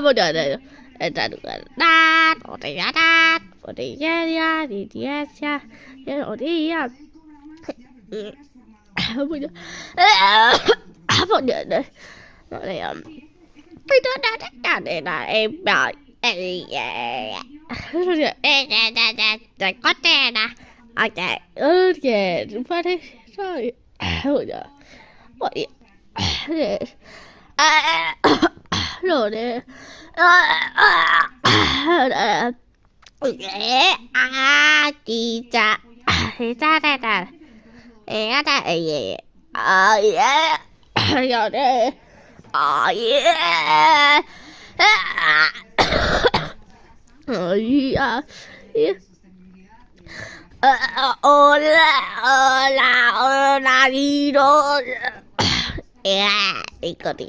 một đời này ta được đát ở đây đát ở đây ya đi ya cha ở đây ya một đời này ở đây cái đó đã đây là em bảo có tre nè trời ơi kìa phát thế rồi rồi rồi đấy chị cha thì cha đây nè em đây rồi đấy hola đi đó đi có đi